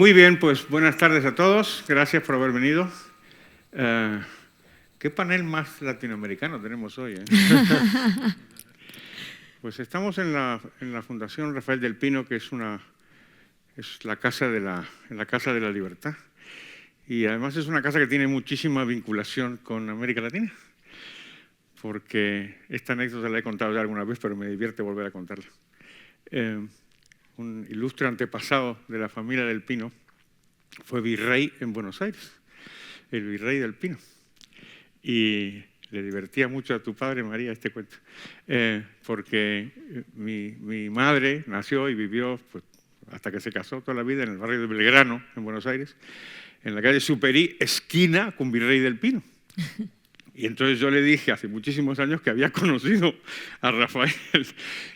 Muy bien, pues buenas tardes a todos. Gracias por haber venido. ¿Qué panel más latinoamericano tenemos hoy? Pues estamos en la Fundación Rafael del Pino, que es la casa de la libertad. Y además es una casa que tiene muchísima vinculación con América Latina, porque esta anécdota la he contado ya alguna vez, pero me divierte volver a contarla. Un ilustre antepasado de la familia del Pino fue virrey en Buenos Aires, el virrey del Pino. Y le divertía mucho a tu padre, María, este cuento, porque mi madre nació y vivió pues, hasta que se casó toda la vida en el barrio de Belgrano, en Buenos Aires, en la calle Superí, esquina con Virrey del Pino. Y entonces yo le dije hace muchísimos años que había conocido a Rafael.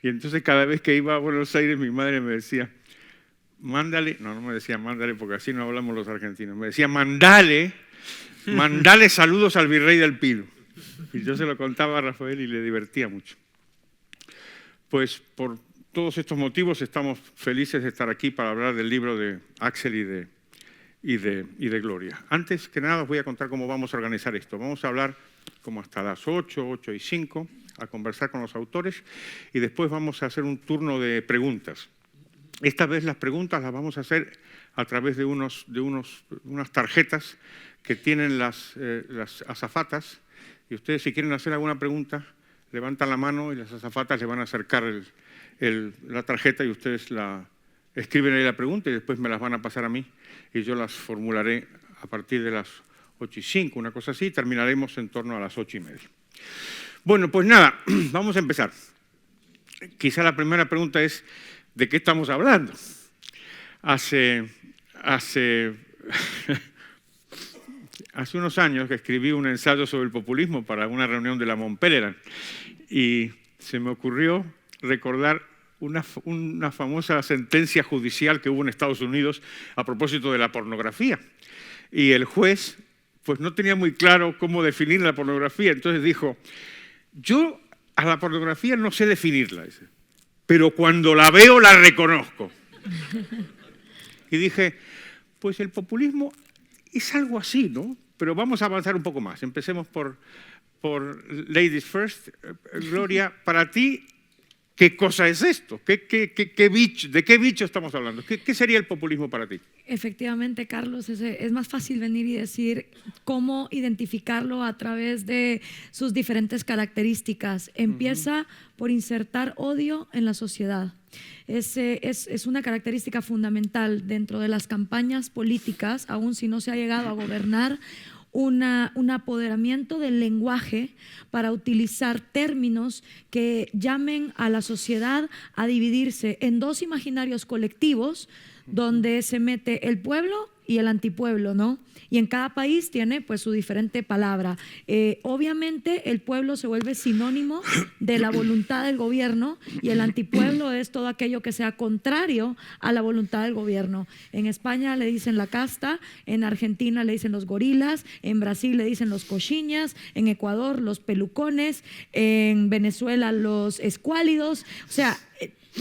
Y entonces cada vez que iba a Buenos Aires mi madre me decía, mándale, no me decía mándale porque así no hablamos los argentinos, me decía mandale saludos al Virrey del Pino. Y yo se lo contaba a Rafael y le divertía mucho. Pues por todos estos motivos estamos felices de estar aquí para hablar del libro de Axel y de Gloria. Antes que nada os voy a contar cómo vamos a organizar esto. Vamos a hablar como hasta las 8:05, a conversar con los autores y después vamos a hacer un turno de preguntas. Esta vez las preguntas las vamos a hacer a través de unas tarjetas que tienen las azafatas y ustedes si quieren hacer alguna pregunta levantan la mano y las azafatas le van a acercar la tarjeta y ustedes la escriben ahí la pregunta y después me las van a pasar a mí y yo las formularé a partir de las 8:05, una cosa así, y terminaremos en torno a las 8:30. Bueno, pues nada, vamos a empezar. Quizá la primera pregunta es, ¿de qué estamos hablando? Hace unos años que escribí un ensayo sobre el populismo para una reunión de la Montpellier y se me ocurrió recordar una famosa sentencia judicial que hubo en Estados Unidos a propósito de la pornografía. Y el juez pues no tenía muy claro cómo definir la pornografía, entonces dijo, yo a la pornografía no sé definirla, pero cuando la veo la reconozco. Y dije, pues el populismo es algo así, ¿no? Pero vamos a avanzar un poco más. Empecemos por Ladies First. Gloria, para ti, ¿qué cosa es esto? ¿De qué bicho estamos hablando? ¿Qué sería el populismo para ti? Efectivamente, Carlos, es más fácil venir y decir cómo identificarlo a través de sus diferentes características. Empieza por insertar odio en la sociedad. Es una característica fundamental dentro de las campañas políticas, aun si no se ha llegado a gobernar, un apoderamiento del lenguaje para utilizar términos que llamen a la sociedad a dividirse en dos imaginarios colectivos donde se mete el pueblo y el antipueblo, ¿no? Y en cada país tiene pues su diferente palabra. Obviamente el pueblo se vuelve sinónimo de la voluntad del gobierno y el antipueblo es todo aquello que sea contrario a la voluntad del gobierno. En España le dicen la casta, en Argentina le dicen los gorilas, en Brasil le dicen los coxiñas, en Ecuador los pelucones, en Venezuela los escuálidos, o sea,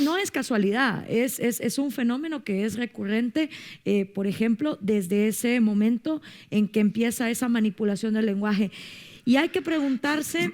no es casualidad, es un fenómeno que es recurrente, por ejemplo, desde ese momento en que empieza esa manipulación del lenguaje. Y hay que preguntarse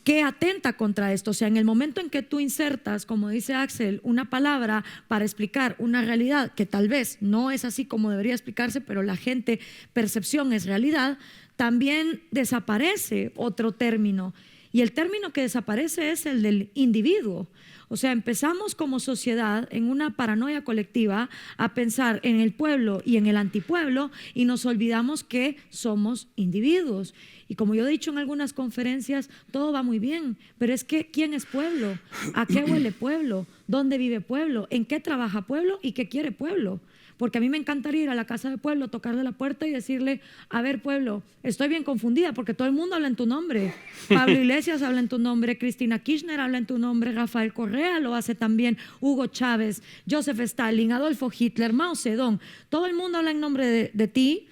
qué atenta contra esto. O sea, en el momento en que tú insertas, como dice Axel, una palabra para explicar una realidad que tal vez no es así como debería explicarse, pero la gente, percepción es realidad, también desaparece otro término. Y el término que desaparece es el del individuo. O sea, empezamos como sociedad en una paranoia colectiva a pensar en el pueblo y en el antipueblo y nos olvidamos que somos individuos. Y como yo he dicho en algunas conferencias, todo va muy bien, pero es que ¿quién es pueblo? ¿A qué huele pueblo? ¿Dónde vive pueblo? ¿En qué trabaja pueblo? ¿Y qué quiere pueblo? Porque a mí me encantaría ir a la casa de pueblo, tocarle la puerta y decirle, a ver pueblo, estoy bien confundida porque todo el mundo habla en tu nombre. Pablo Iglesias habla en tu nombre, Cristina Kirchner habla en tu nombre, Rafael Correa lo hace también, Hugo Chávez, Joseph Stalin, Adolfo Hitler, Mao Zedong. Todo el mundo habla en nombre de ti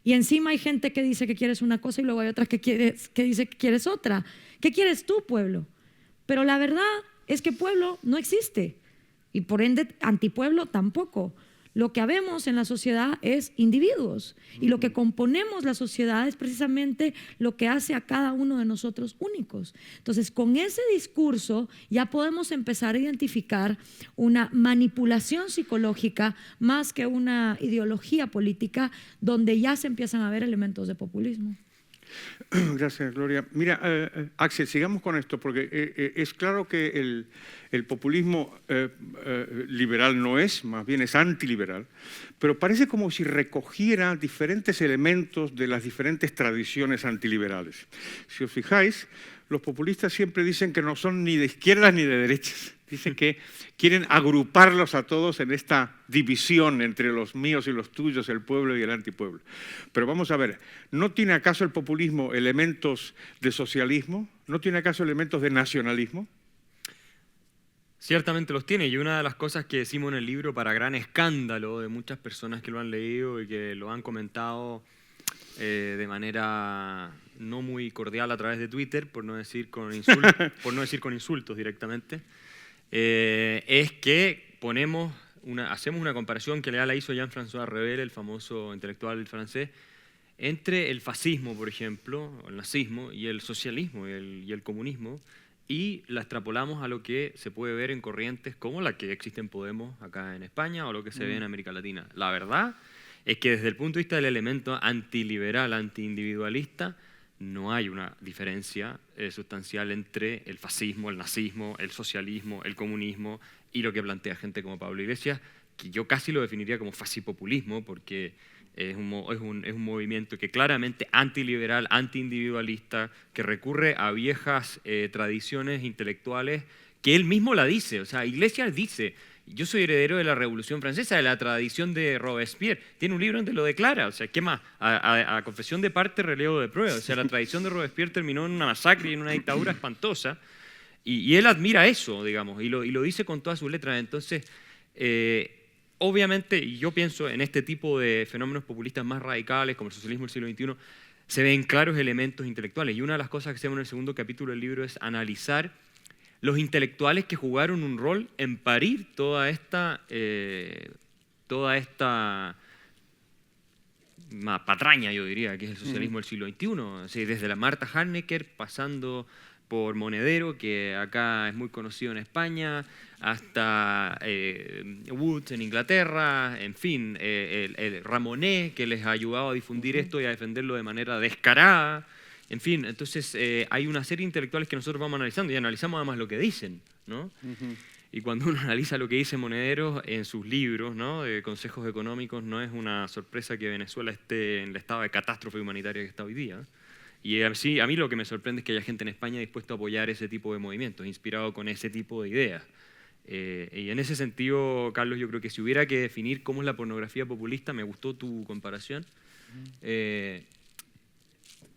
y encima hay gente que dice que quieres una cosa y luego hay otra que dice que quieres otra. ¿Qué quieres tú, pueblo? Pero la verdad es que pueblo no existe y por ende antipueblo tampoco. lo que habemos en la sociedad es individuos y lo que componemos la sociedad es precisamente lo que hace a cada uno de nosotros únicos. Entonces, con ese discurso ya podemos empezar a identificar una manipulación psicológica más que una ideología política donde ya se empiezan a ver elementos de populismo. Gracias, Gloria. Mira, Axel, sigamos con esto, porque es claro que el populismo liberal no es, más bien es antiliberal, pero parece como si recogiera diferentes elementos de las diferentes tradiciones antiliberales. Si os fijáis, los populistas siempre dicen que no son ni de izquierdas ni de derechas. Dicen que quieren agruparlos a todos en esta división entre los míos y los tuyos, el pueblo y el antipueblo. Pero vamos a ver, ¿no tiene acaso el populismo elementos de socialismo? ¿No tiene acaso elementos de nacionalismo? Ciertamente los tiene, y una de las cosas que decimos en el libro, para gran escándalo de muchas personas que lo han leído y que lo han comentado de manera no muy cordial a través de Twitter, por no decir con insultos directamente, es que hacemos una comparación que la hizo Jean-François Rebel, el famoso intelectual francés, entre el fascismo, por ejemplo, el nazismo, y el socialismo y el comunismo, y la extrapolamos a lo que se puede ver en corrientes como la que existe en Podemos acá en España o lo que se ve en América Latina. La verdad es que desde el punto de vista del elemento antiliberal, antiindividualista, no hay una diferencia sustancial entre el fascismo, el nazismo, el socialismo, el comunismo y lo que plantea gente como Pablo Iglesias, que yo casi lo definiría como fascipopulismo, porque es un movimiento que claramente antiliberal, antiindividualista, que recurre a viejas tradiciones intelectuales que él mismo la dice. O sea, Iglesias dice: yo soy heredero de la Revolución Francesa, de la tradición de Robespierre. Tiene un libro donde lo declara. O sea, ¿qué más? A confesión de parte, relevo de prueba. O sea, la tradición de Robespierre terminó en una masacre y en una dictadura espantosa. Y él admira eso, digamos, y lo dice con todas sus letras. Entonces, obviamente, yo pienso en este tipo de fenómenos populistas más radicales, como el socialismo del siglo XXI, se ven claros elementos intelectuales. Y una de las cosas que hacemos en el segundo capítulo del libro es analizar los intelectuales que jugaron un rol en parir toda esta patraña, yo diría, que es el socialismo del siglo XXI. O sea, desde la Marta Harnecker, pasando por Monedero, que acá es muy conocido en España, hasta Wood en Inglaterra, en fin, el Ramonet, que les ha ayudado a difundir esto y a defenderlo de manera descarada. En fin, entonces hay una serie de intelectuales que nosotros vamos analizando y analizamos además lo que dicen, ¿no? Y cuando uno analiza lo que dice Monedero en sus libros, ¿no?, de consejos económicos, no es una sorpresa que Venezuela esté en el estado de catástrofe humanitaria que está hoy día. Y a mí lo que me sorprende es que haya gente en España dispuesta a apoyar ese tipo de movimientos, inspirado con ese tipo de ideas. Y en ese sentido, Carlos, yo creo que si hubiera que definir cómo es la pornografía populista, me gustó tu comparación.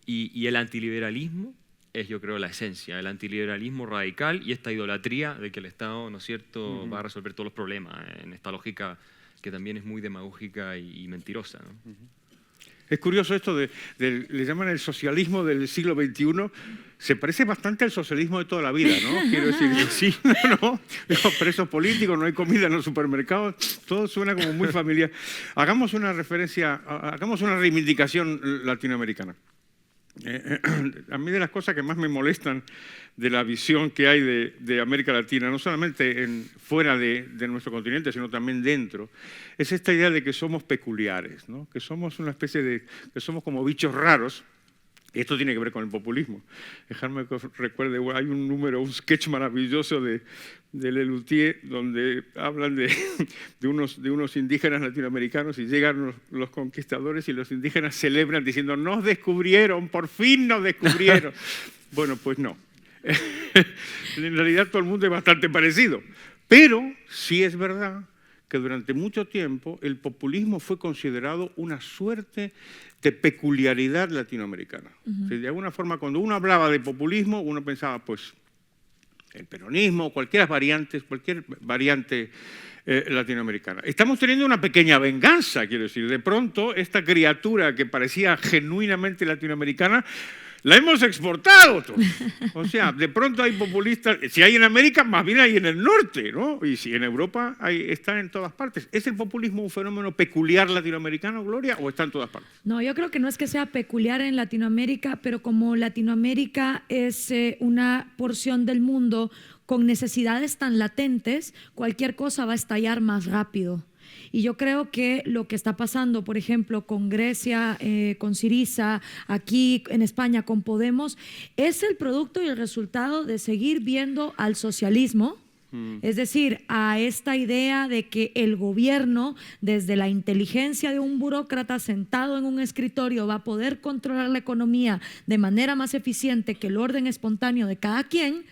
Y el antiliberalismo es, yo creo, la esencia, el antiliberalismo radical y esta idolatría de que el Estado, ¿no es cierto?, va a resolver todos los problemas, en esta lógica que también es muy demagógica y mentirosa, ¿no? Es curioso esto le llaman el socialismo del siglo XXI, se parece bastante al socialismo de toda la vida, ¿no? Quiero decir, sí, no, los presos políticos, no hay comida en los supermercados, todo suena como muy familiar. Hagamos una reivindicación latinoamericana. A mí de las cosas que más me molestan de la visión que hay de América Latina, no solamente fuera de nuestro continente, sino también dentro, es esta idea de que somos peculiares, ¿no? Que somos una especie que somos como bichos raros. Y esto tiene que ver con el populismo. Dejadme que os recuerde, hay un sketch maravilloso de Lelutier, donde hablan de unos indígenas latinoamericanos y llegan los conquistadores y los indígenas celebran diciendo: nos descubrieron, por fin nos descubrieron. Bueno, pues no. En realidad todo el mundo es bastante parecido. Pero sí es verdad que durante mucho tiempo el populismo fue considerado una suerte de peculiaridad latinoamericana. O sea, de alguna forma, cuando uno hablaba de populismo, uno pensaba, pues, el peronismo, cualquier variante latinoamericana. Estamos teniendo una pequeña venganza, quiero decir. De pronto, esta criatura que parecía genuinamente latinoamericana, la hemos exportado todos. O sea, de pronto hay populistas, si hay en América, más bien hay en el norte, ¿no? Y si en Europa está en todas partes. ¿Es el populismo un fenómeno peculiar latinoamericano, Gloria, o está en todas partes? No, yo creo que no es que sea peculiar en Latinoamérica, pero como Latinoamérica es una porción del mundo con necesidades tan latentes, cualquier cosa va a estallar más rápido. Y yo creo que lo que está pasando, por ejemplo, con Grecia, con Syriza, aquí en España con Podemos, es el producto y el resultado de seguir viendo al socialismo, es decir, a esta idea de que el gobierno, desde la inteligencia de un burócrata sentado en un escritorio, va a poder controlar la economía de manera más eficiente que el orden espontáneo de cada quien,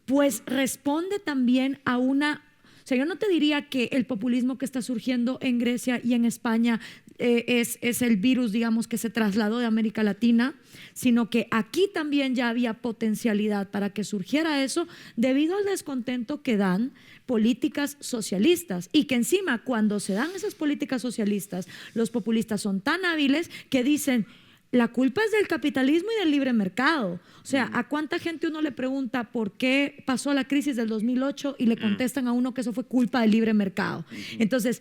pues responde también a una... O sea, yo no te diría que el populismo que está surgiendo en Grecia y en España es el virus, digamos, que se trasladó de América Latina, sino que aquí también ya había potencialidad para que surgiera eso debido al descontento que dan políticas socialistas y que encima cuando se dan esas políticas socialistas, los populistas son tan hábiles que dicen... La culpa es del capitalismo y del libre mercado. O sea, ¿a cuánta gente uno le pregunta por qué pasó la crisis del 2008 y le contestan a uno que eso fue culpa del libre mercado? Entonces,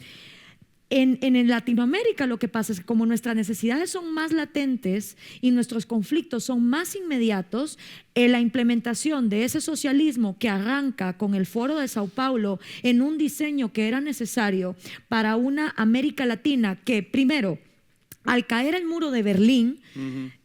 en Latinoamérica lo que pasa es que como nuestras necesidades son más latentes y nuestros conflictos son más inmediatos, la implementación de ese socialismo que arranca con el Foro de Sao Paulo en un diseño que era necesario para una América Latina que primero... Al caer el muro de Berlín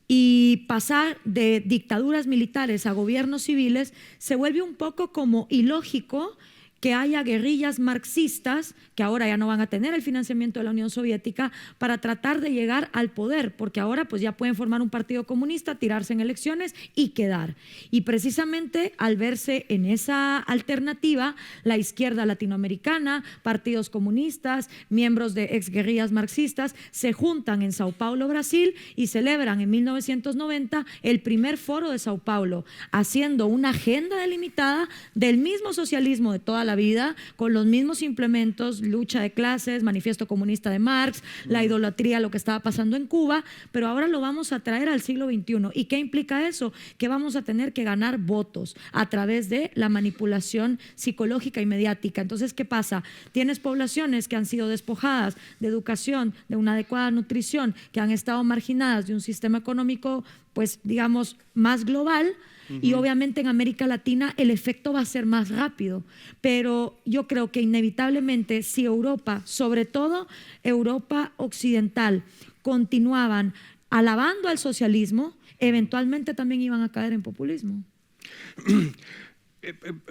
y pasar de dictaduras militares a gobiernos civiles, se vuelve un poco como ilógico que haya guerrillas marxistas, que ahora ya no van a tener el financiamiento de la Unión Soviética, para tratar de llegar al poder, porque ahora pues ya pueden formar un partido comunista, tirarse en elecciones y quedar. Y precisamente al verse en esa alternativa, la izquierda latinoamericana, partidos comunistas, miembros de exguerrillas marxistas, se juntan en Sao Paulo, Brasil, y celebran en 1990 el primer foro de Sao Paulo, haciendo una agenda delimitada del mismo socialismo de toda la vida, con los mismos implementos, lucha de clases, manifiesto comunista de Marx, la idolatría, lo que estaba pasando en Cuba, pero ahora lo vamos a traer al siglo XXI. ¿Y qué implica eso? Que vamos a tener que ganar votos a través de la manipulación psicológica y mediática. Entonces, ¿qué pasa? Tienes poblaciones que han sido despojadas de educación, de una adecuada nutrición, que han estado marginadas de un sistema económico, pues digamos, más global. Y obviamente en América Latina el efecto va a ser más rápido, pero yo creo que inevitablemente si Europa, sobre todo Europa occidental, continuaban alabando al socialismo, eventualmente también iban a caer en populismo.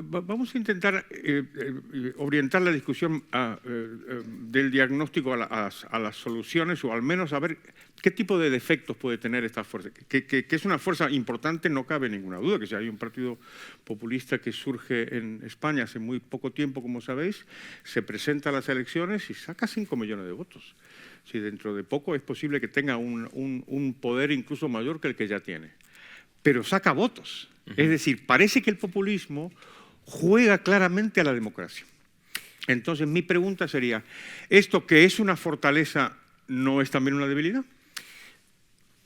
Vamos a intentar orientar la discusión del diagnóstico a las soluciones, o al menos a ver qué tipo de defectos puede tener esta fuerza. Que es una fuerza importante, no cabe ninguna duda, que si hay un partido populista que surge en España hace muy poco tiempo, como sabéis, se presenta a las elecciones y saca 5 millones de votos. Si dentro de poco es posible que tenga un poder incluso mayor que el que ya tiene. Pero saca votos. Es decir, parece que el populismo juega claramente a la democracia. Entonces, mi pregunta sería, ¿esto que es una fortaleza no es también una debilidad?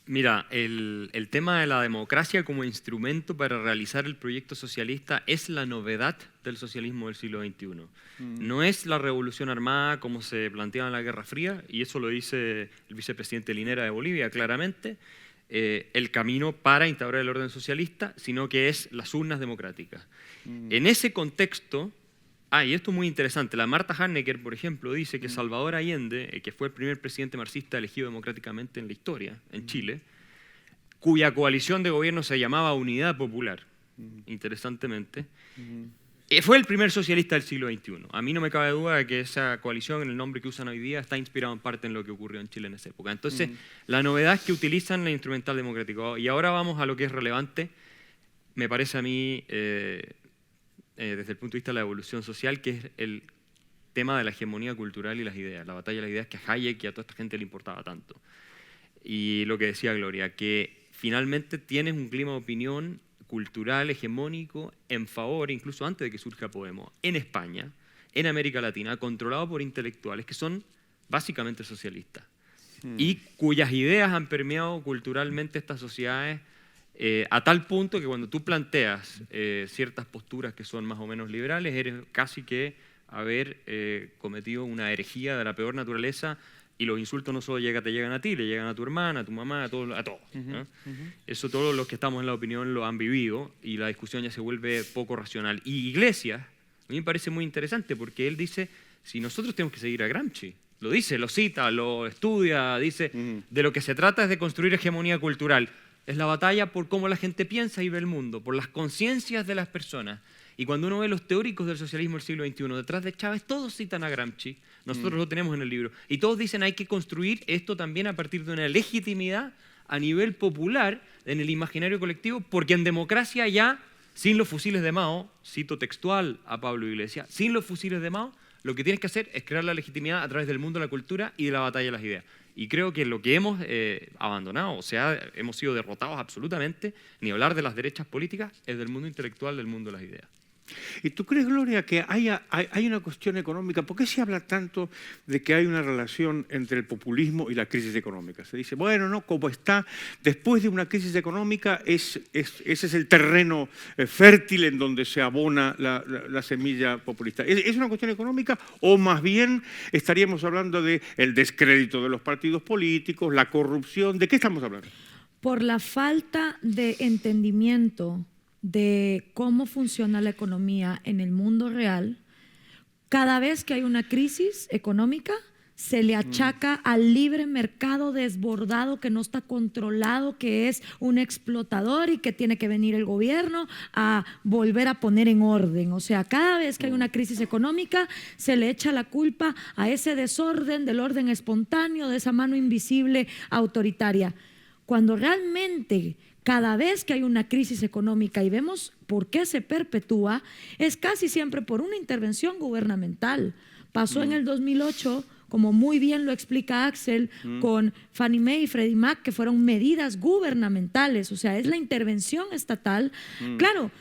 Mira, el tema de la democracia como instrumento para realizar el proyecto socialista es la novedad del socialismo del siglo XXI. No es la revolución armada como se planteaba en la Guerra Fría, y eso lo dice el vicepresidente Linera de Bolivia claramente, el camino para instaurar el orden socialista, sino que es las urnas democráticas. En ese contexto, y esto es muy interesante, la Marta Harnecker, por ejemplo, dice que Salvador Allende, que fue el primer presidente marxista elegido democráticamente en la historia, en Chile, cuya coalición de gobierno se llamaba Unidad Popular, interesantemente, fue el primer socialista del siglo XXI. A mí no me cabe duda de que esa coalición, en el nombre que usan hoy día, está inspirado en parte en lo que ocurrió en Chile en esa época. Entonces, la novedad es que utilizan la instrumental democrático. Y ahora vamos a lo que es relevante, me parece a mí, desde el punto de vista de la evolución social, que es el tema de la hegemonía cultural y las ideas, la batalla de las ideas que a Hayek y a toda esta gente le importaba tanto. Y lo que decía Gloria, que finalmente tienes un clima de opinión cultural, hegemónico, en favor, incluso antes de que surja Podemos, en España, en América Latina, controlado por intelectuales que son básicamente socialistas y cuyas ideas han permeado culturalmente estas sociedades A tal punto que cuando tú planteas ciertas posturas que son más o menos liberales, eres casi que haber cometido una herejía de la peor naturaleza, y los insultos no solo te llegan a ti, le llegan a tu hermana, a tu mamá, a todos. ¿No? Eso todos los que estamos en la opinión lo han vivido, y la discusión ya se vuelve poco racional. Y Iglesias, a mí me parece muy interesante porque él dice, si nosotros tenemos que seguir a Gramsci, lo dice, lo cita, lo estudia, dice, de lo que se trata es de construir hegemonía cultural. Es la batalla por cómo la gente piensa y ve el mundo, por las conciencias de las personas. Y cuando uno ve los teóricos del socialismo del siglo XXI, detrás de Chávez, todos citan a Gramsci, nosotros lo tenemos en el libro, y todos dicen hay que construir esto también a partir de una legitimidad a nivel popular en el imaginario colectivo, porque en democracia ya, sin los fusiles de Mao, cito textual a Pablo Iglesias, sin los fusiles de Mao, lo que tienes que hacer es crear la legitimidad a través del mundo de la cultura y de la batalla de las ideas. Y creo que lo que hemos abandonado, o sea, hemos sido derrotados absolutamente, ni hablar de las derechas políticas, es del mundo intelectual, del mundo de las ideas. ¿Y tú crees, Gloria, que hay una cuestión económica? ¿Por qué se habla tanto de que hay una relación entre el populismo y la crisis económica? Se dice, bueno, no, como está, después de una crisis económica, ese es el terreno fértil en donde se abona la semilla populista. ¿Es una cuestión económica o más bien estaríamos hablando del descrédito de los partidos políticos, la corrupción? ¿De qué estamos hablando? Por la falta de entendimiento de cómo funciona la economía en el mundo real, cada vez que hay una crisis económica se le achaca al libre mercado desbordado que no está controlado, que es un explotador y que tiene que venir el gobierno a volver a poner en orden. O sea, cada vez que hay una crisis económica se le echa la culpa a ese desorden del orden espontáneo, de esa mano invisible autoritaria. Cuando realmente cada vez que hay una crisis económica y vemos por qué se perpetúa, es casi siempre por una intervención gubernamental. Pasó en el 2008, como muy bien lo explica Axel, con Fannie Mae y Freddie Mac, que fueron medidas gubernamentales, o sea, es la intervención estatal. Claro,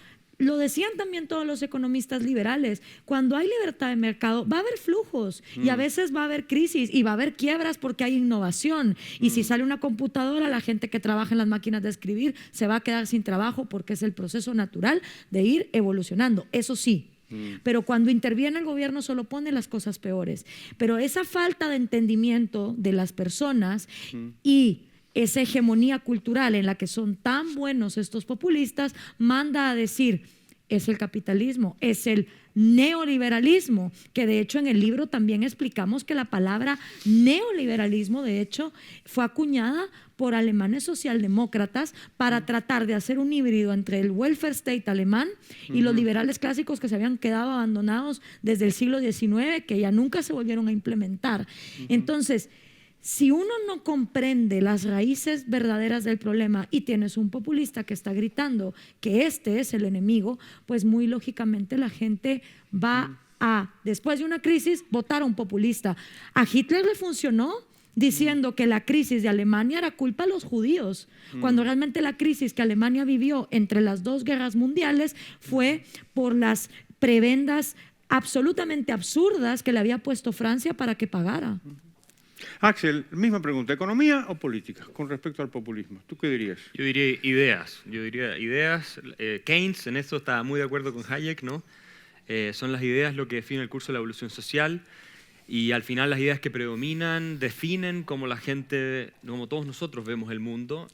lo decían también todos los economistas liberales, cuando hay libertad de mercado va a haber flujos y a veces va a haber crisis y va a haber quiebras porque hay innovación, y si sale una computadora, la gente que trabaja en las máquinas de escribir se va a quedar sin trabajo porque es el proceso natural de ir evolucionando, eso sí. Pero cuando interviene el gobierno solo pone las cosas peores. Pero esa falta de entendimiento de las personas y esa hegemonía cultural en la que son tan buenos estos populistas manda a decir, es el capitalismo, es el neoliberalismo, que de hecho en el libro también explicamos que la palabra neoliberalismo de hecho fue acuñada por alemanes socialdemócratas para tratar de hacer un híbrido entre el welfare state alemán y los liberales clásicos que se habían quedado abandonados desde el siglo XIX, que ya nunca se volvieron a implementar. Entonces, si uno no comprende las raíces verdaderas del problema y tienes un populista que está gritando que este es el enemigo, pues muy lógicamente la gente va a, después de una crisis, votar a un populista. A Hitler le funcionó diciendo que la crisis de Alemania era culpa de los judíos, cuando realmente la crisis que Alemania vivió entre las dos guerras mundiales fue por las prebendas absolutamente absurdas que le había puesto Francia para que pagara. Axel, misma pregunta, ¿economía o política con respecto al populismo? ¿Tú qué dirías? Yo diría ideas. Keynes en eso está muy de acuerdo con Hayek, ¿no? Son las ideas lo que define el curso de la evolución social, y al final las ideas que predominan definen cómo la gente, como todos nosotros vemos el mundo.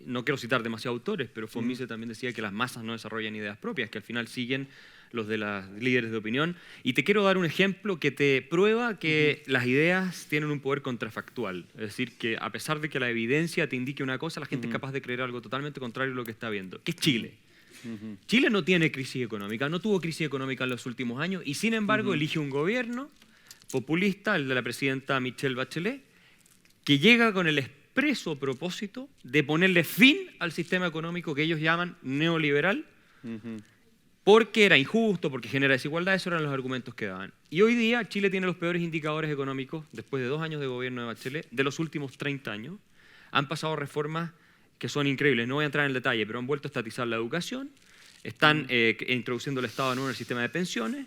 No quiero citar demasiados autores, pero von Mises también decía que las masas no desarrollan ideas propias, que al final siguen los de los líderes de opinión. Y te quiero dar un ejemplo que te prueba que las ideas tienen un poder contrafactual. Es decir, que a pesar de que la evidencia te indique una cosa, la gente es capaz de creer algo totalmente contrario a lo que está viendo, que es Chile. Chile no tiene crisis económica, no tuvo crisis económica en los últimos años, y sin embargo elige un gobierno populista, el de la presidenta Michelle Bachelet, que llega con el expreso propósito de ponerle fin al sistema económico que ellos llaman neoliberal, porque era injusto, porque genera desigualdad. Esos eran los argumentos que daban. Y hoy día Chile tiene los peores indicadores económicos, después de 2 años de gobierno de Bachelet, de los últimos 30 años. Han pasado reformas que son increíbles, no voy a entrar en el detalle, pero han vuelto a estatizar la educación, están introduciendo el Estado de nuevo en el sistema de pensiones,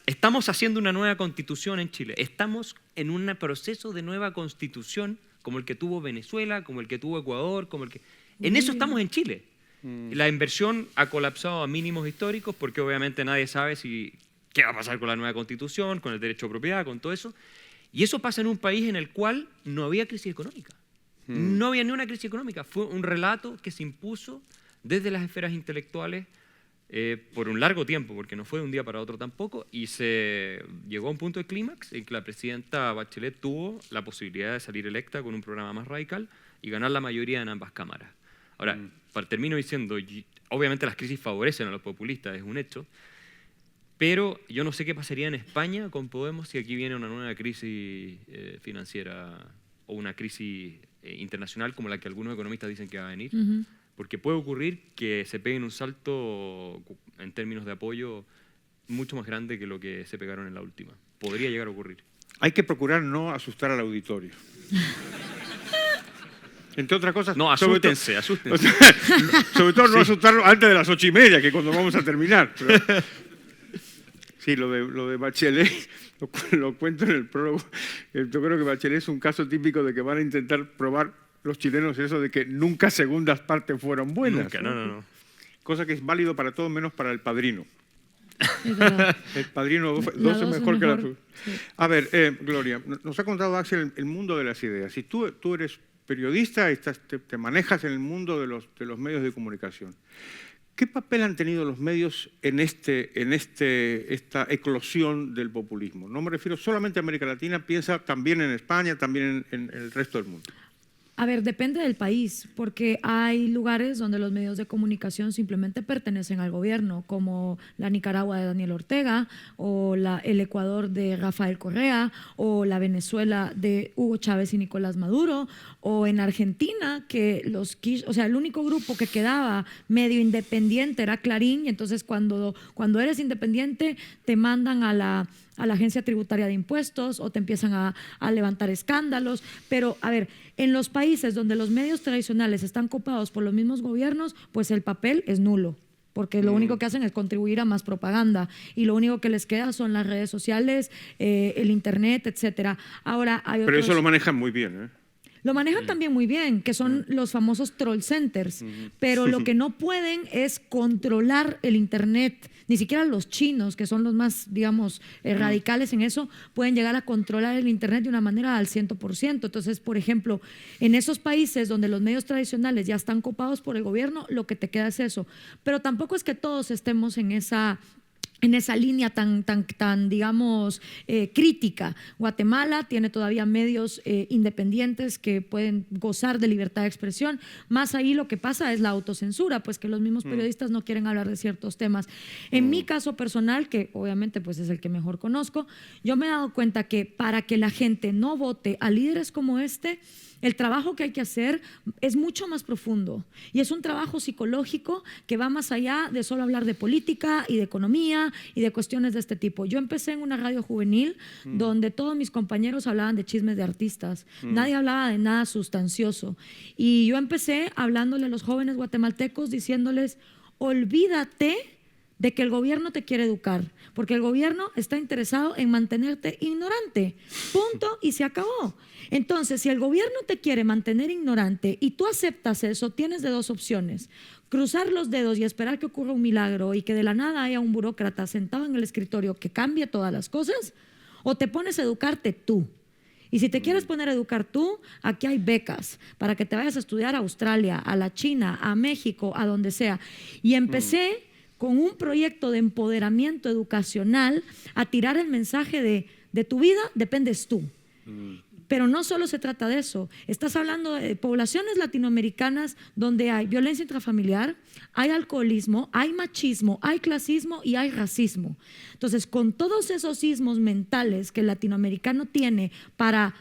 estamos haciendo una nueva constitución en Chile, estamos en un proceso de nueva constitución como el que tuvo Venezuela, como el que tuvo Ecuador, como el que... En eso estamos en Chile. La inversión ha colapsado a mínimos históricos porque obviamente nadie sabe qué va a pasar con la nueva Constitución, con el derecho a propiedad, con todo eso. Y eso pasa en un país en el cual no había crisis económica. No había ni una crisis económica. Fue un relato que se impuso desde las esferas intelectuales por un largo tiempo, porque no fue de un día para otro tampoco, y se llegó a un punto de clímax en que la presidenta Bachelet tuvo la posibilidad de salir electa con un programa más radical y ganar la mayoría en ambas cámaras. Ahora, termino diciendo, obviamente las crisis favorecen a los populistas, es un hecho, pero yo no sé qué pasaría en España con Podemos si aquí viene una nueva crisis financiera o una crisis internacional como la que algunos economistas dicen que va a venir. Porque puede ocurrir que se peguen un salto en términos de apoyo mucho más grande que lo que se pegaron en la última. Podría llegar a ocurrir. Hay que procurar no asustar al auditorio. Entre otras cosas... No, asústense. Sobre todo no asustarlo antes de las 8:30, que es cuando vamos a terminar. Pero, sí, lo de Bachelet, lo cuento en el prólogo. Yo creo que Bachelet es un caso típico de que van a intentar probar los chilenos eso de que nunca segundas partes fueron buenas. Nunca, no. Cosa que es válido para todo menos para El Padrino. El Padrino 2 es mejor que la... Sí. A ver, Gloria, nos ha contado Axel el mundo de las ideas. Si tú eres periodista y te manejas en el mundo de los medios de comunicación, ¿qué papel han tenido los medios en esta eclosión del populismo? No me refiero solamente a América Latina, piensa también en España, también en el resto del mundo. A ver, depende del país, porque hay lugares donde los medios de comunicación simplemente pertenecen al gobierno, como la Nicaragua de Daniel Ortega, o el Ecuador de Rafael Correa, o la Venezuela de Hugo Chávez y Nicolás Maduro, o en Argentina, que el único grupo que quedaba medio independiente era Clarín, y entonces cuando eres independiente te mandan a la Agencia Tributaria de Impuestos o te empiezan a levantar escándalos. Pero, a ver, en los países donde los medios tradicionales están copados por los mismos gobiernos, pues el papel es nulo, porque lo único que hacen es contribuir a más propaganda y lo único que les queda son las redes sociales, el internet, etcétera. Ahora, pero eso lo manejan muy bien, ¿eh? Lo manejan también muy bien, que son los famosos troll centers, pero lo que no pueden es controlar el internet. Ni siquiera los chinos, que son los más, digamos, radicales en eso, pueden llegar a controlar el internet de una manera al 100%. Entonces, por ejemplo, en esos países donde los medios tradicionales ya están copados por el gobierno, lo que te queda es eso. Pero tampoco es que todos estemos en esa línea tan digamos, crítica. Guatemala tiene todavía medios independientes que pueden gozar de libertad de expresión. Más ahí lo que pasa es la autocensura, pues que los mismos periodistas no quieren hablar de ciertos temas. En mi caso personal, que obviamente pues es el que mejor conozco, yo me he dado cuenta que para que la gente no vote a líderes como el trabajo que hay que hacer es mucho más profundo y es un trabajo psicológico que va más allá de solo hablar de política y de economía y de cuestiones de este tipo. Yo empecé en una radio juvenil donde todos mis compañeros hablaban de chismes de artistas, nadie hablaba de nada sustancioso y yo empecé hablándole a los jóvenes guatemaltecos diciéndoles: olvídate de que el gobierno te quiere educar, porque el gobierno está interesado en mantenerte ignorante, punto, y se acabó. Entonces, si el gobierno te quiere mantener ignorante y tú aceptas eso, tienes de dos opciones: cruzar los dedos y esperar que ocurra un milagro y que de la nada haya un burócrata sentado en el escritorio que cambie todas las cosas, o te pones a educarte tú. Y si te quieres poner a educar tú, aquí hay becas para que te vayas a estudiar a Australia, a la China, a México, a donde sea. Y empecé con un proyecto de empoderamiento educacional a tirar el mensaje de tu vida dependes tú. Pero no solo se trata de eso. Estás hablando de poblaciones latinoamericanas donde hay violencia intrafamiliar, hay alcoholismo, hay machismo, hay clasismo y hay racismo. Entonces, con todos esos sismos mentales que el latinoamericano tiene para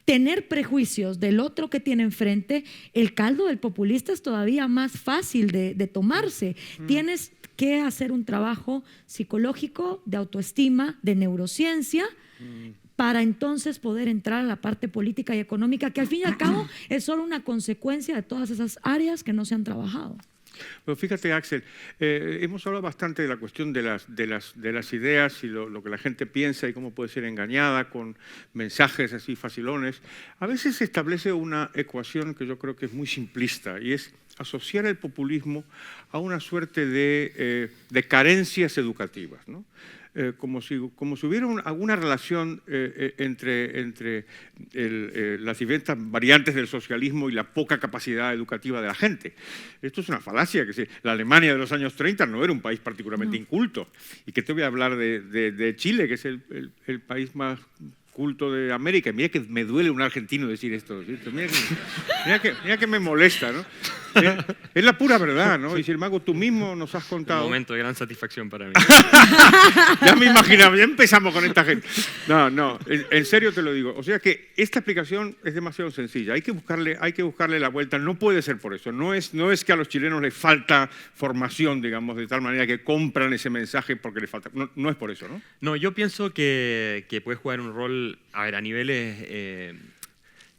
tener prejuicios del otro que tiene enfrente, el caldo del populista es todavía más fácil de tomarse. Tienes que hacer un trabajo psicológico, de autoestima, de neurociencia, para entonces poder entrar a la parte política y económica, que al fin y al cabo es solo una consecuencia de todas esas áreas que no se han trabajado. Pero fíjate, Axel, hemos hablado bastante de la cuestión de las ideas y lo que la gente piensa y cómo puede ser engañada con mensajes así facilones. A veces se establece una ecuación que yo creo que es muy simplista y es asociar el populismo a una suerte de carencias educativas, ¿no? Como si hubiera alguna relación entre las diversas variantes del socialismo y la poca capacidad educativa de la gente. Esto es una falacia, que la Alemania de los años 30 no era un país particularmente inculto. Y que te voy a hablar de Chile, que es el país más culto de América. Mira que me duele un argentino decir esto. Mira que me molesta, ¿no? Es la pura verdad, ¿no? Y sin embargo, tú mismo nos has contado... Un momento de gran satisfacción para mí. Ya me imaginaba, ya empezamos con esta gente. No, en serio te lo digo. O sea que esta explicación es demasiado sencilla. Hay que buscarle la vuelta. No puede ser por eso. No es que a los chilenos les falta formación, digamos, de tal manera que compran ese mensaje porque les falta. No es por eso, ¿no? No, yo pienso que puede jugar un rol, a niveles...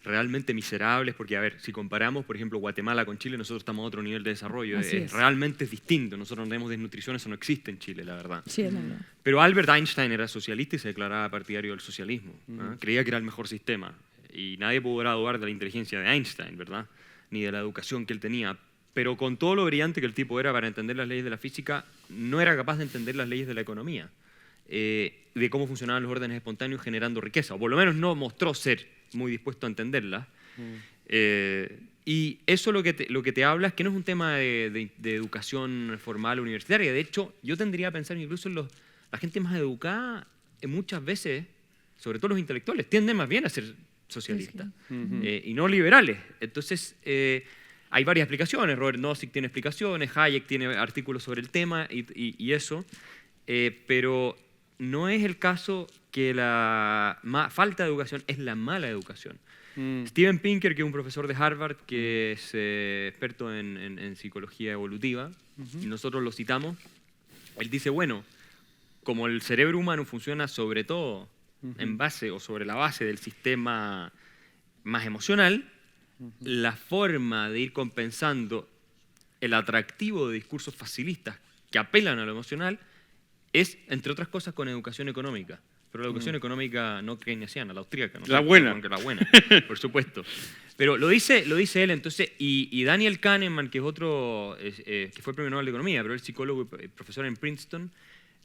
realmente miserables, porque, a ver, si comparamos, por ejemplo, Guatemala con Chile, nosotros estamos a otro nivel de desarrollo. Realmente es distinto. Nosotros no tenemos desnutrición, eso no existe en Chile, la verdad. Sí, es la verdad. Pero Albert Einstein era socialista y se declaraba partidario del socialismo. ¿no? Creía que era el mejor sistema. Y nadie podrá dudar de la inteligencia de Einstein, ¿verdad? Ni de la educación que él tenía. Pero con todo lo brillante que el tipo era para entender las leyes de la física, no era capaz de entender las leyes de la economía. De cómo funcionaban los órdenes espontáneos generando riqueza. O por lo menos no mostró ser muy dispuesto a entenderla. Y eso lo que te habla es que no es un tema de educación formal universitaria. De hecho, yo tendría a pensar incluso en la gente más educada, muchas veces, sobre todo los intelectuales, tienden más bien a ser socialistas y no liberales. Entonces, hay varias explicaciones. Robert Nozick tiene explicaciones, Hayek tiene artículos sobre el tema y eso. Pero no es el caso que la falta de educación es la mala educación. Steven Pinker, que es un profesor de Harvard, que es experto en psicología evolutiva, y nosotros lo citamos, él dice, bueno, como el cerebro humano funciona sobre todo en base o sobre la base del sistema más emocional, la forma de ir compensando el atractivo de discursos facilistas que apelan a lo emocional es, entre otras cosas, con educación económica. Pero la educación económica no keynesiana, la austríaca. ¿no? La buena. La buena, por supuesto. Pero lo dice él, entonces, y Daniel Kahneman, que es otro, que fue premio Nobel de Economía, pero es psicólogo y profesor en Princeton,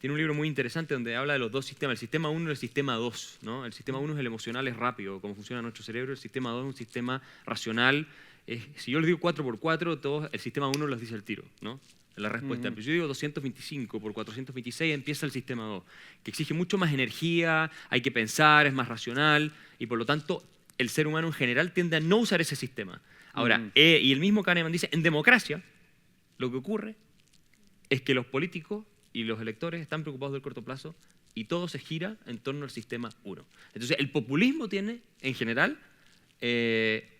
tiene un libro muy interesante donde habla de los dos sistemas, el sistema 1 y el sistema 2. ¿no? El sistema 1 es el emocional, es rápido, cómo funciona nuestro cerebro. El sistema 2 es un sistema racional. Si yo les digo 4×4, el sistema 1 los dice al tiro, ¿no? La respuesta. Pero yo digo 225 por 426, empieza el sistema 2, que exige mucho más energía, hay que pensar, es más racional, y por lo tanto el ser humano en general tiende a no usar ese sistema. Ahora, y el mismo Kahneman dice, en democracia lo que ocurre es que los políticos y los electores están preocupados del corto plazo y todo se gira en torno al sistema 1. Entonces, el populismo tiene, en general,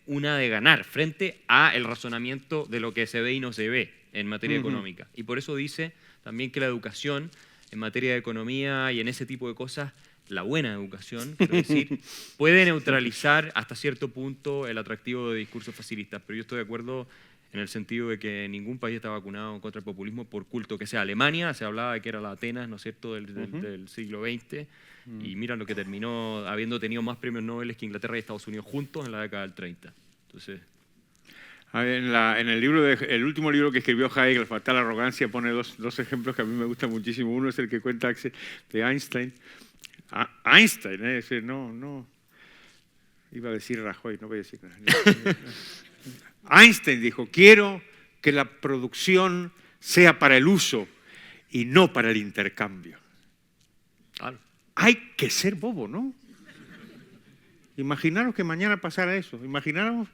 una de ganar frente al razonamiento de lo que se ve y no se ve en materia económica. Y por eso dice también que la educación en materia de economía y en ese tipo de cosas, la buena educación, quiero decir, puede neutralizar hasta cierto punto el atractivo de discursos facilistas. Pero yo estoy de acuerdo en el sentido de que ningún país está vacunado contra el populismo, por culto que sea. Alemania, se hablaba de que era la Atenas, ¿no es cierto?, del siglo XX, y mira lo que terminó habiendo tenido más premios Nobel que Inglaterra y Estados Unidos juntos en la década del 30. Entonces... En el último libro que escribió Hayek, La fatal arrogancia, pone dos ejemplos que a mí me gustan muchísimo. Uno es el que cuenta Axel de Einstein. Einstein, ese no. Iba a decir Rajoy, no voy a decir nada. Einstein dijo, quiero que la producción sea para el uso y no para el intercambio. Claro. Hay que ser bobo, ¿no? Imaginaros que mañana pasara eso. Imaginemos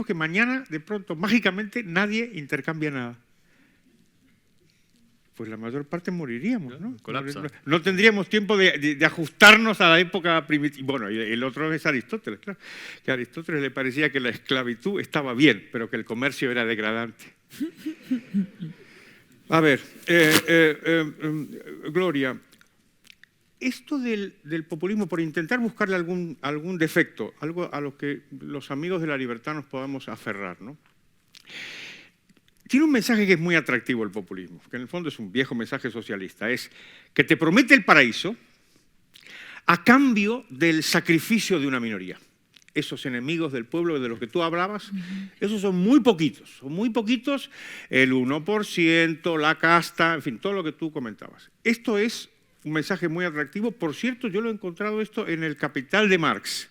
que mañana, de pronto, mágicamente, nadie intercambia nada. Pues la mayor parte moriríamos, ¿no? Colapsa. No tendríamos tiempo de ajustarnos a la época primitiva. Bueno, y el otro es Aristóteles, claro. Que a Aristóteles le parecía que la esclavitud estaba bien, pero que el comercio era degradante. A ver, Gloria, esto del populismo, por intentar buscarle algún defecto, algo a lo que los amigos de la libertad nos podamos aferrar, ¿no? tiene un mensaje que es muy atractivo el populismo, que en el fondo es un viejo mensaje socialista, es que te promete el paraíso a cambio del sacrificio de una minoría. Esos enemigos del pueblo de los que tú hablabas, esos son muy poquitos, el 1%, la casta, en fin, todo lo que tú comentabas. Esto es un mensaje muy atractivo. Por cierto, yo lo he encontrado esto en el Capital de Marx,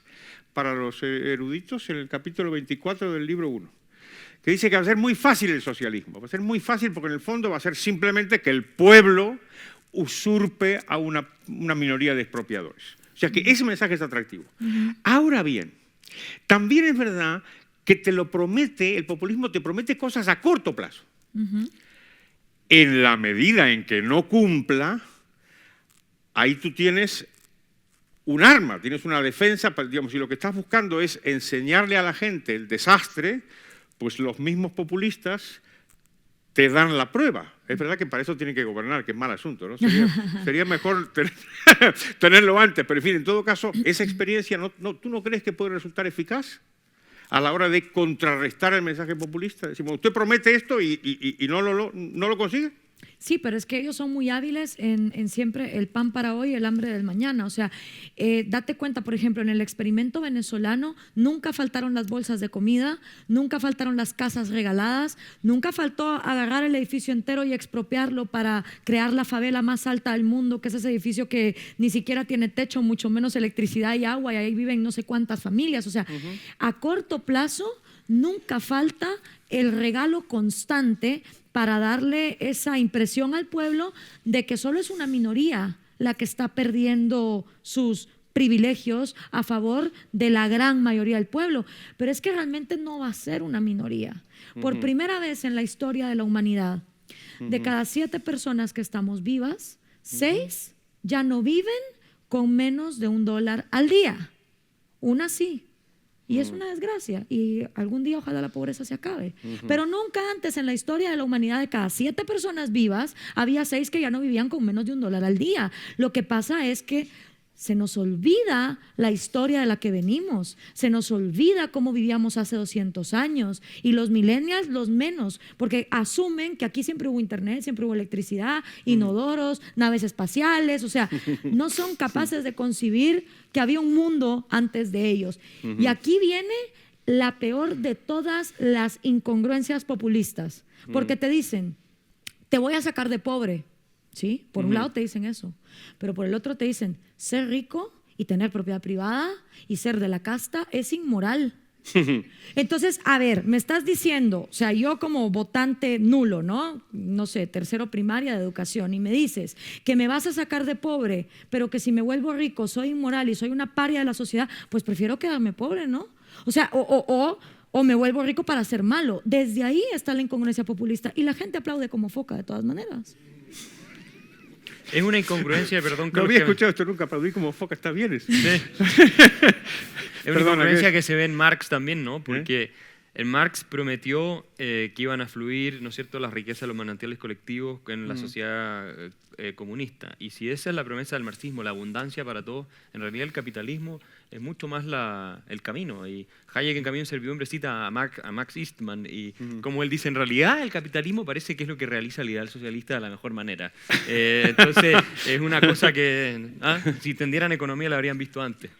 para los eruditos, en el capítulo 24 del libro 1, que dice que va a ser muy fácil el socialismo. Va a ser muy fácil porque en el fondo va a ser simplemente que el pueblo usurpe a una minoría de expropiadores. O sea que ese mensaje es atractivo. Ahora bien, también es verdad que te lo promete, el populismo te promete cosas a corto plazo. En la medida en que no cumpla, ahí tú tienes un arma, tienes una defensa, digamos, si lo que estás buscando es enseñarle a la gente el desastre, pues los mismos populistas te dan la prueba. Es verdad que para eso tienen que gobernar, que es mal asunto, ¿no? Sería mejor tenerlo antes, pero en fin, en todo caso, esa experiencia, ¿tú no crees que puede resultar eficaz a la hora de contrarrestar el mensaje populista? Decimos, usted promete esto y no lo consigue. Sí, pero es que ellos son muy hábiles en siempre el pan para hoy, el hambre del mañana. O sea, date cuenta, por ejemplo, en el experimento venezolano nunca faltaron las bolsas de comida, nunca faltaron las casas regaladas, nunca faltó agarrar el edificio entero y expropiarlo para crear la favela más alta del mundo, que es ese edificio que ni siquiera tiene techo, mucho menos electricidad y agua, y ahí viven no sé cuántas familias. O sea, a corto plazo nunca falta el regalo constante para darle esa impresión al pueblo de que solo es una minoría la que está perdiendo sus privilegios a favor de la gran mayoría del pueblo. Pero es que realmente no va a ser una minoría. Por primera vez en la historia de la humanidad, de cada 7 personas que estamos vivas, 6 ya no viven con menos de $1 al día. Una sí. Y es una desgracia, y algún día ojalá la pobreza se acabe. Pero nunca antes en la historia de la humanidad, de cada 7 personas vivas, había 6 que ya no vivían con menos de $1 al día. Lo que pasa es que se nos olvida la historia de la que venimos, se nos olvida cómo vivíamos hace 200 años, y los millennials los menos, porque asumen que aquí siempre hubo internet, siempre hubo electricidad, inodoros, naves espaciales. O sea, no son capaces de concebir que había un mundo antes de ellos. Y aquí viene la peor de todas las incongruencias populistas, porque te dicen, te voy a sacar de pobre. ¿Sí? Por un lado te dicen eso, pero por el otro te dicen, ser rico y tener propiedad privada y ser de la casta es inmoral. Entonces, a ver, me estás diciendo, o sea, yo como votante nulo, no sé, tercero primaria de educación, y me dices que me vas a sacar de pobre, pero que si me vuelvo rico soy inmoral y soy una paria de la sociedad, pues prefiero quedarme pobre, ¿no? O sea, o me vuelvo rico para ser malo. Desde ahí está la incongruencia populista, y la gente aplaude como foca de todas maneras. Es una incongruencia, perdón. No había escuchado esto nunca, aplaudí como foca, está bien eso. Sí. Es una incongruencia que se ve en Marx también, ¿no? Porque en Marx prometió que iban a fluir, ¿no es cierto?, las riquezas, los manantiales colectivos en la sociedad comunista. Y si esa es la promesa del marxismo, la abundancia para todos, en realidad el capitalismo es mucho más el camino. Y Hayek en Camino de Servidumbre cita a Max Eastman, y como él dice, en realidad el capitalismo parece que es lo que realiza el ideal socialista de la mejor manera. Entonces es una cosa que, si tendieran economía la habrían visto antes.